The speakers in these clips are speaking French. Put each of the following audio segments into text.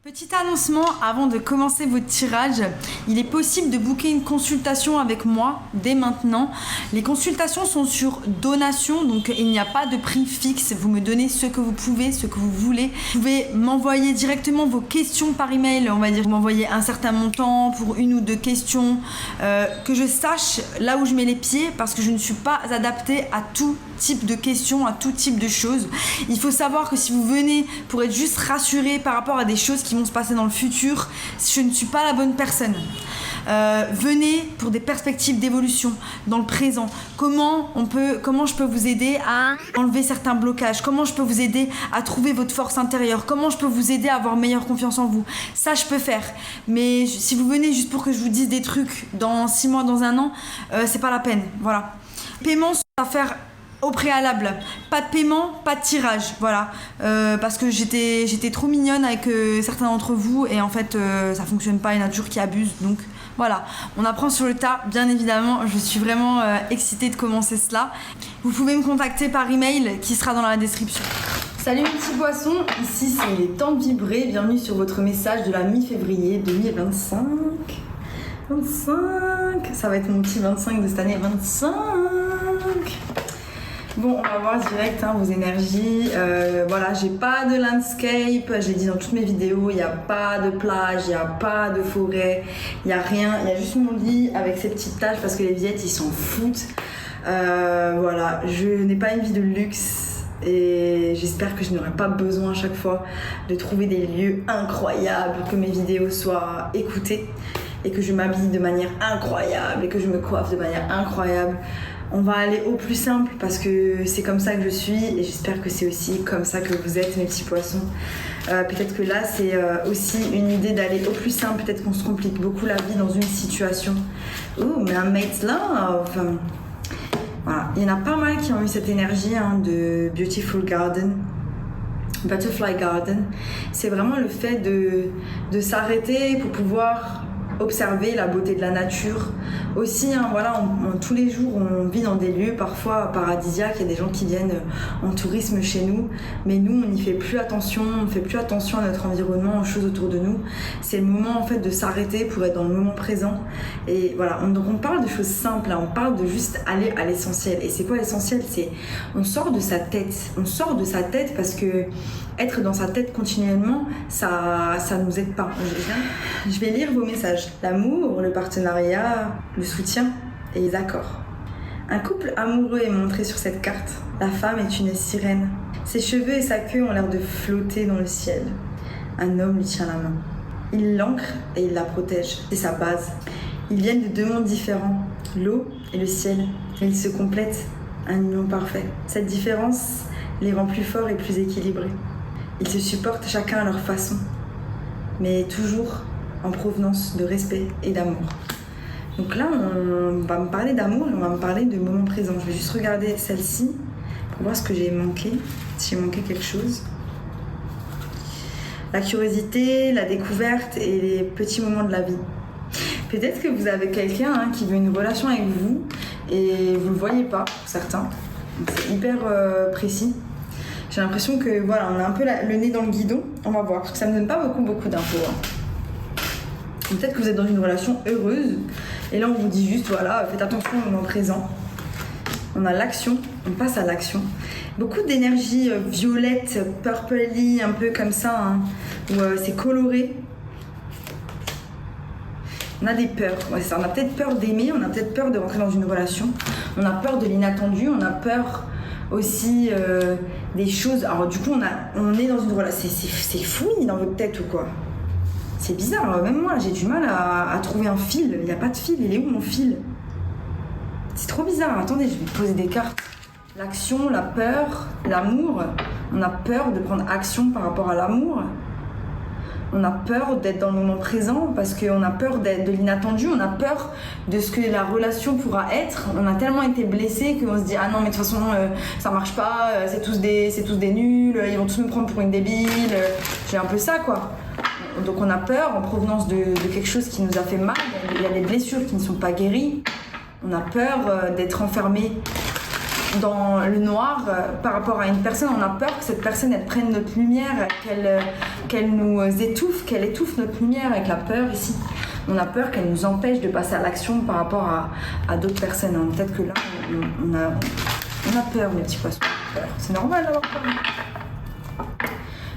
Petit annoncement avant de commencer votre tirage, il est possible de booker une consultation avec moi dès maintenant. Les consultations sont sur donation, donc il n'y a pas de prix fixe. Vous me donnez ce que vous pouvez, ce que vous voulez. Vous pouvez m'envoyer directement vos questions par email, on va dire m'envoyer un certain montant pour une ou deux questions, que je sache là où je mets les pieds parce que je ne suis pas adaptée à tout type de questions, à tout type de choses. Il faut savoir que si vous venez pour être juste rassuré par rapport à des choses qui vont se passer dans le futur, je ne suis pas la bonne personne. Venez pour des perspectives d'évolution dans le présent. Comment je peux vous aider à enlever certains blocages? Comment je peux vous aider à trouver votre force intérieure? Comment je peux vous aider à avoir meilleure confiance en vous? Ça, je peux faire. Mais si vous venez juste pour que je vous dise des trucs dans 6 mois, dans 1 an, c'est pas la peine. Voilà. Paiement à faire au préalable, pas de paiement, pas de tirage, voilà, parce que j'étais trop mignonne avec certains d'entre vous et en fait ça fonctionne pas, il y en a toujours qui abusent, donc voilà, on apprend sur le tas, bien évidemment, je suis vraiment excitée de commencer cela. Vous pouvez me contacter par email qui sera dans la description. Salut mes petits poissons, ici c'est les temps de vibrer, bienvenue sur votre message de la mi-février 2025. 25, ça va être mon petit 25 de cette année, 25. Bon, on va voir direct vos énergies. Voilà, j'ai pas de landscape, j'ai dit dans toutes mes vidéos, il n'y a pas de plage, il n'y a pas de forêt, il n'y a rien, il y a juste mon lit avec ces petites taches parce que les viettes ils s'en foutent. Voilà, je n'ai pas une vie de luxe et j'espère que je n'aurai pas besoin à chaque fois de trouver des lieux incroyables, que mes vidéos soient écoutées et que je m'habille de manière incroyable et que je me coiffe de manière incroyable. On va aller au plus simple parce que c'est comme ça que je suis et j'espère que c'est aussi comme ça que vous êtes mes petits poissons. Peut-être que là c'est aussi une idée d'aller au plus simple, peut-être qu'on se complique beaucoup la vie dans une situation. Ouh, mais un mate love. Voilà, il y en a pas mal qui ont eu cette énergie de Beautiful Garden. Butterfly Garden. C'est vraiment le fait de s'arrêter pour pouvoir observer la beauté de la nature. Aussi, voilà, tous les jours, on vit dans des lieux parfois paradisiaques. Il y a des gens qui viennent en tourisme chez nous, mais nous, on n'y fait plus attention. On ne fait plus attention à notre environnement, aux choses autour de nous. C'est le moment en fait de s'arrêter pour être dans le moment présent. Et voilà, donc on parle de choses simples. On parle de juste aller à l'essentiel. Et c'est quoi l'essentiel? C'est on sort de sa tête. On sort de sa tête parce que être dans sa tête continuellement, ça nous aide pas. Je vais lire vos messages. L'amour, le partenariat, le soutien et les accords. Un couple amoureux est montré sur cette carte. La femme est une sirène. Ses cheveux et sa queue ont l'air de flotter dans le ciel. Un homme lui tient la main. Il l'ancre et il la protège. C'est sa base. Ils viennent de 2 mondes différents, l'eau et le ciel. Et ils se complètent, un union parfait. Cette différence les rend plus forts et plus équilibrés. Ils se supportent chacun à leur façon, mais toujours en provenance de respect et d'amour. Donc là, on va me parler d'amour et on va me parler de moment présent. Je vais juste regarder celle-ci pour voir ce que j'ai manqué, si j'ai manqué quelque chose. La curiosité, la découverte et les petits moments de la vie. Peut-être que vous avez quelqu'un qui veut une relation avec vous et vous ne le voyez pas, pour certains. Donc c'est hyper précis. J'ai l'impression que voilà, on a un peu le nez dans le guidon. On va voir, parce que ça me donne pas beaucoup d'infos. Peut-être que vous êtes dans une relation heureuse et là on vous dit juste voilà, faites attention au moment présent. On a l'action, on passe à l'action. Beaucoup d'énergie violette, purpley, un peu comme ça, où c'est coloré. On a des peurs, on a peut-être peur d'aimer, on a peut-être peur de rentrer dans une relation, on a peur de l'inattendu, on a peur aussi des choses. Alors du coup on est dans une relation, c'est fouillis dans votre tête ou quoi? C'est bizarre, même moi j'ai du mal à trouver un fil, il n'y a pas de fil, il est où mon fil? C'est trop bizarre, attendez, je vais poser des cartes. L'action, la peur, l'amour, on a peur de prendre action par rapport à l'amour. On a peur d'être dans le moment présent parce qu'on a peur de l'inattendu, on a peur de ce que la relation pourra être. On a tellement été blessés qu'on se dit ah non mais de toute façon ça marche pas, c'est tous des nuls, ils vont tous me prendre pour une débile. J'ai un peu ça quoi. Donc on a peur en provenance de quelque chose qui nous a fait mal, il y a des blessures qui ne sont pas guéries. On a peur d'être enfermé dans le noir par rapport à une personne, on a peur que cette personne elle prenne notre lumière, qu'elle nous étouffe, qu'elle étouffe notre lumière avec la peur ici. On a peur qu'elle nous empêche de passer à l'action par rapport à d'autres personnes. Hein. Peut-être que là, on a peur, mes petits poissons. C'est normal d'avoir peur.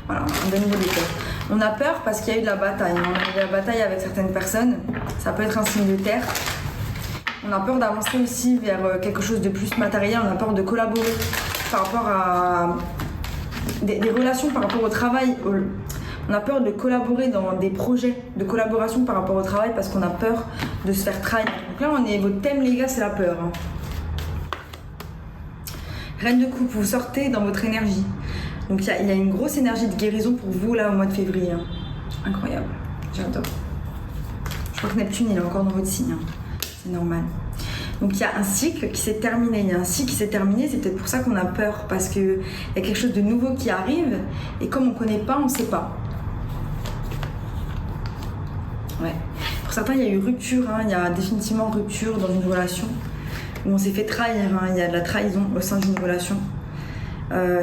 Voilà, de nouveau des peurs. On a peur parce qu'il y a eu de la bataille. On a eu de la bataille avec certaines personnes. Ça peut être un signe de terre. On a peur d'avancer aussi vers quelque chose de plus matériel. On a peur de collaborer par rapport à des relations, par rapport au travail. On a peur de collaborer dans des projets de collaboration par rapport au travail parce qu'on a peur de se faire trahir. Donc là, votre thème, les gars, c'est la peur. Hein. Reine de coupe, vous sortez dans votre énergie. Donc il y a une grosse énergie de guérison pour vous là au mois de février. Hein. Incroyable, j'adore. Je crois que Neptune, il est encore dans votre signe. Hein. C'est normal. Donc il y a un cycle qui s'est terminé. Il y a un cycle qui s'est terminé, c'est peut-être pour ça qu'on a peur. Parce qu'il y a quelque chose de nouveau qui arrive. Et comme on ne connaît pas, on ne sait pas. Ouais. Pour certains, il y a eu rupture. Hein. Il y a définitivement rupture dans une relation. Où on s'est fait trahir. Hein. Il y a de la trahison au sein d'une relation.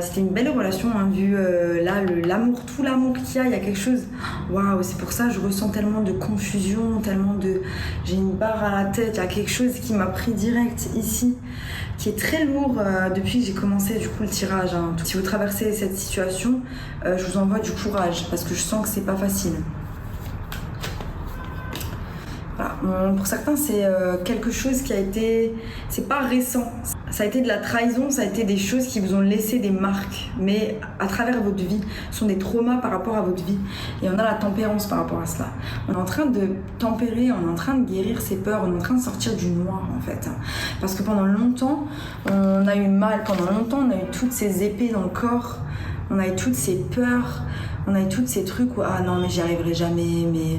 C'était une belle relation, hein, vu là l'amour, tout l'amour qu'il y a quelque chose. Waouh, c'est pour ça que je ressens tellement de confusion, j'ai une barre à la tête, il y a quelque chose qui m'a pris direct ici, qui est très lourd depuis que j'ai commencé du coup le tirage. Hein. Si vous traversez cette situation, je vous envoie du courage parce que je sens que c'est pas facile. Voilà. Pour certains, c'est quelque chose qui a été... C'est pas récent. Ça a été de la trahison, ça a été des choses qui vous ont laissé des marques. Mais à travers votre vie, ce sont des traumas par rapport à votre vie. Et on a la tempérance par rapport à cela. On est en train de tempérer, on est en train de guérir ses peurs, on est en train de sortir du noir en fait. Parce que pendant longtemps, on a eu mal. Pendant longtemps, on a eu toutes ces épées dans le corps. On a eu toutes ces peurs. On a eu tous ces trucs où ah non mais j'y arriverai jamais, mais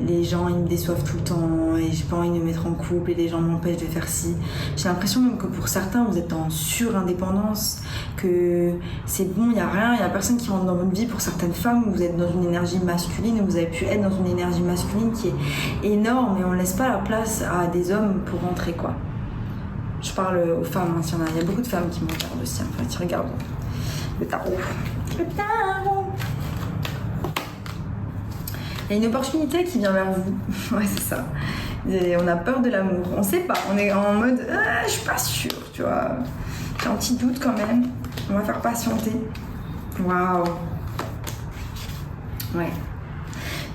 les gens ils me déçoivent tout le temps et j'ai pas envie de me mettre en couple et les gens m'empêchent de faire ci. J'ai l'impression même que pour certains vous êtes en surindépendance, que c'est bon, il y a rien, il y a personne qui rentre dans votre vie. Pour certaines femmes vous êtes dans une énergie masculine, vous avez pu être dans une énergie masculine qui est énorme et on laisse pas la place à des hommes pour rentrer quoi. Je parle aux femmes, hein, il y a beaucoup de femmes qui me regardent aussi, en fait, ils regardent le tarot. Le tarot. Il y a une opportunité qui vient vers vous. Ouais, c'est ça. Et on a peur de l'amour. On sait pas. On est en mode je suis pas sûre, tu vois. J'ai un petit doute quand même. On va faire patienter. Waouh. Ouais.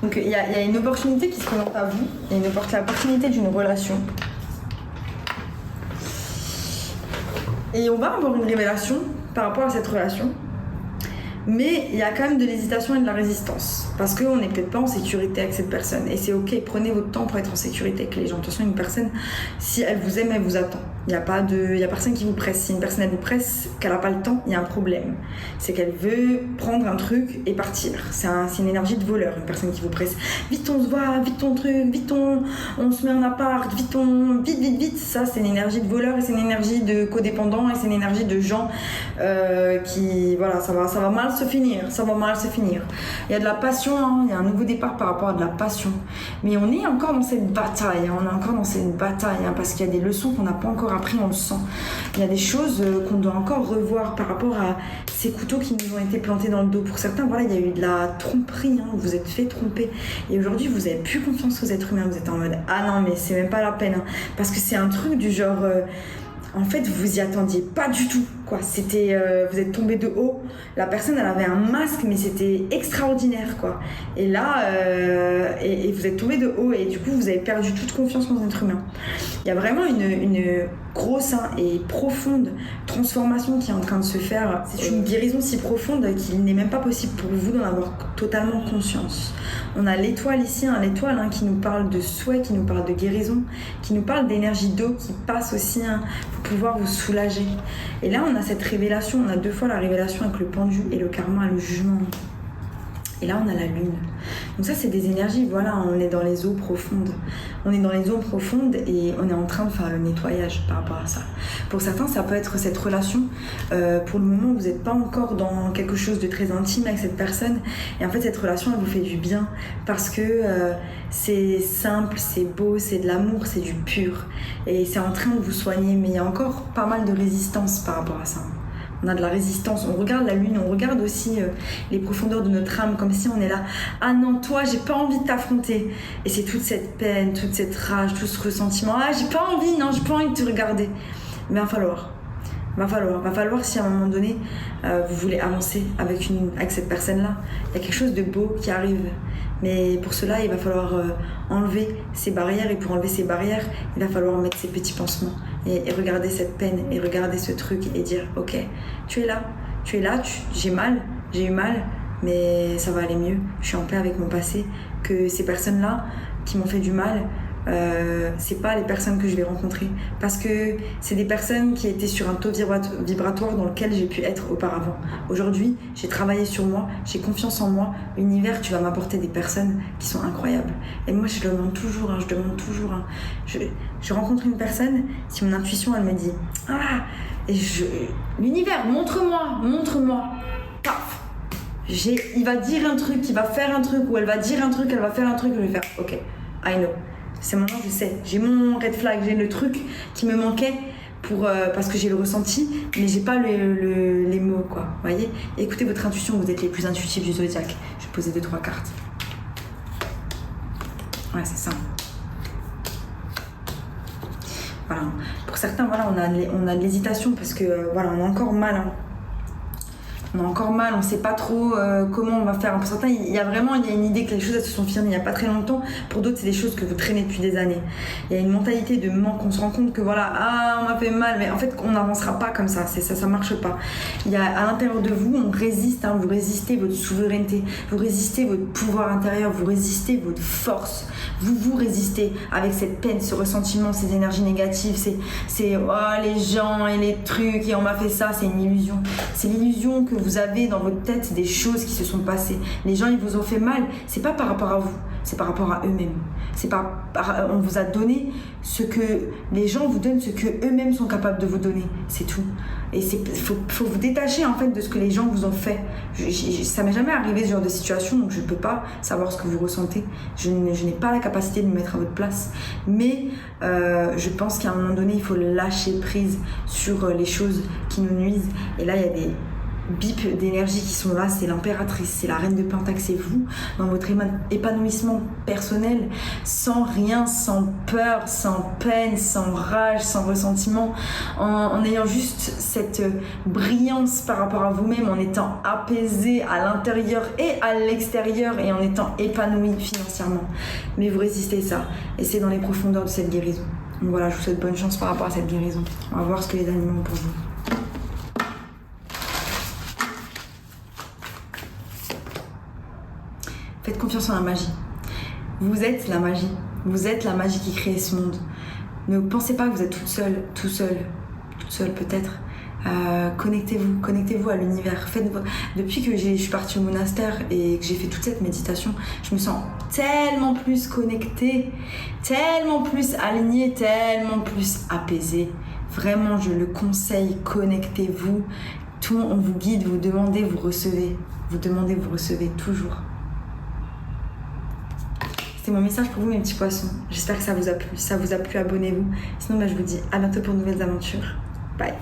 Donc il y a une opportunité qui se présente à vous. Il y a l'opportunité d'une relation. Et on va avoir une révélation par rapport à cette relation. Mais il y a quand même de l'hésitation et de la résistance. Parce qu'on n'est peut-être pas en sécurité avec cette personne. Et c'est ok, prenez votre temps pour être en sécurité avec les gens. Attention, une personne, si elle vous aime, elle vous attend. Il n'y a personne qui vous presse. Si une personne elle vous presse, qu'elle n'a pas le temps, il y a un problème. C'est qu'elle veut prendre un truc et partir. C'est une énergie de voleur, une personne qui vous presse. Vite on se voit, vite ton truc, vite on se met en appart, vite. Ça c'est une énergie de voleur et c'est une énergie de codépendant et c'est une énergie de gens qui, voilà, ça va mal se finir. Il y a de la passion, hein, il y a un nouveau départ par rapport à de la passion. Mais on est encore dans cette bataille, parce qu'il y a des leçons qu'on n'a pas encore appris, on le sent. Il y a des choses qu'on doit encore revoir par rapport à ces couteaux qui nous ont été plantés dans le dos. Pour certains, voilà, il y a eu de la tromperie, hein, vous êtes fait tromper. Et aujourd'hui, vous n'avez plus confiance aux êtres humains. Vous êtes en mode ah non, mais c'est même pas la peine. Hein, parce que c'est un truc du genre. En fait, vous y attendiez pas du tout, quoi. C'était, vous êtes tombé de haut. La personne, elle avait un masque, mais c'était extraordinaire, quoi. Et là, et vous êtes tombé de haut, et du coup, vous avez perdu toute confiance dans l'être humain. Il y a vraiment une grosse et profonde transformation qui est en train de se faire. C'est une guérison si profonde qu'il n'est même pas possible pour vous d'en avoir totalement conscience. On a l'étoile ici, l'étoile qui nous parle de souhait, qui nous parle de guérison, qui nous parle d'énergie d'eau qui passe aussi pour pouvoir vous soulager. Et là, on a cette révélation, on a deux fois la révélation avec le pendu et le karma et le jugement. Et là, on a la lune. Donc ça, c'est des énergies, voilà, on est dans les eaux profondes. On est dans les eaux profondes et on est en train de faire le nettoyage par rapport à ça. Pour certains, ça peut être cette relation. Pour le moment, vous n'êtes pas encore dans quelque chose de très intime avec cette personne. Et en fait, cette relation, elle vous fait du bien parce que c'est simple, c'est beau, c'est de l'amour, c'est du pur. Et c'est en train de vous soigner. Mais il y a encore pas mal de résistance par rapport à ça. On a de la résistance, on regarde la lune, on regarde aussi les profondeurs de notre âme, comme si on est là. Ah non, toi, j'ai pas envie de t'affronter. Et c'est toute cette peine, toute cette rage, tout ce ressentiment. Ah, j'ai pas envie, non, j'ai pas envie de te regarder. Mais va falloir si à un moment donné, vous voulez avancer avec cette personne-là. Il y a quelque chose de beau qui arrive. Mais pour cela, il va falloir enlever ces barrières. Et pour enlever ces barrières, il va falloir mettre ces petits pansements. Et regarder cette peine, et regarder ce truc, et dire, ok, tu es là, j'ai eu mal, mais ça va aller mieux. Je suis en paix avec mon passé. Que ces personnes-là qui m'ont fait du mal, c'est pas les personnes que je vais rencontrer, parce que c'est des personnes qui étaient sur un taux vibratoire dans lequel j'ai pu être auparavant. Aujourd'hui, j'ai travaillé sur moi, j'ai confiance en moi. L'univers, tu vas m'apporter des personnes qui sont incroyables. Et moi, je demande toujours. Je rencontre une personne, si mon intuition, elle me dit ah, et l'univers, montre-moi, paf, il va dire un truc, il va faire un truc, ou elle va dire un truc, elle va faire un truc, je vais faire ok, I know. C'est maintenant, je sais. J'ai mon red flag, j'ai le truc qui me manquait parce que j'ai le ressenti, mais j'ai pas les mots, quoi. Vous voyez ? Écoutez votre intuition, vous êtes les plus intuitifs du zodiaque. Je vais poser 2-3 cartes. Ouais, c'est ça. Voilà. Pour certains, voilà, on a de l'hésitation parce que voilà, on a encore mal. Hein. On a encore mal, on ne sait pas trop comment on va faire. Pour certains, il y a une idée que les choses elles se sont finies il n'y a pas très longtemps. Pour d'autres, c'est des choses que vous traînez depuis des années. Il y a une mentalité de manque, on se rend compte que voilà, on m'a fait mal, mais en fait, on n'avancera pas comme ça, ça marche pas. Il y a à l'intérieur de vous, on résiste, vous résistez votre souveraineté, vous résistez votre pouvoir intérieur, vous résistez votre force. Vous résistez avec cette peine, ce ressentiment, ces énergies négatives, c'est les gens et les trucs et on m'a fait ça, c'est une illusion. C'est l'illusion que vous avez dans votre tête des choses qui se sont passées. Les gens, ils vous ont fait mal, c'est pas par rapport à vous, c'est par rapport à eux-mêmes. On vous a donné ce que les gens vous donnent, ce que eux-mêmes sont capables de vous donner, c'est tout. Et faut vous détacher en fait de ce que les gens vous ont fait. Ça m'est jamais arrivé ce genre de situation, donc je peux pas savoir ce que vous ressentez. Je n'ai pas la capacité de me mettre à votre place, mais je pense qu'à un moment donné, il faut lâcher prise sur les choses qui nous nuisent. Et là, il y a des bips d'énergie qui sont là, c'est l'impératrice, c'est la reine de Pentacle, c'est vous dans votre épanouissement personnel, sans rien, sans peur, sans peine, sans rage, sans ressentiment, en ayant juste cette brillance par rapport à vous-même, en étant apaisé à l'intérieur et à l'extérieur et en étant épanoui financièrement. Mais vous résistez ça et c'est dans les profondeurs de cette guérison. Donc voilà, je vous souhaite bonne chance par rapport à cette guérison. On va voir ce que les animaux ont pour vous. Faites confiance en la magie. Vous êtes la magie. Vous êtes la magie qui crée ce monde. Ne pensez pas que vous êtes toute seule peut-être. Connectez-vous à l'univers. Depuis que je suis partie au monastère et que j'ai fait toute cette méditation, je me sens tellement plus connectée, tellement plus alignée, tellement plus apaisée. Vraiment, je le conseille, connectez-vous. On vous guide, vous demandez, vous recevez. Vous demandez, vous recevez toujours. C'était mon message pour vous, mes petits poissons. J'espère que ça vous a plu. Si ça vous a plu, abonnez-vous. Sinon, je vous dis à bientôt pour de nouvelles aventures. Bye.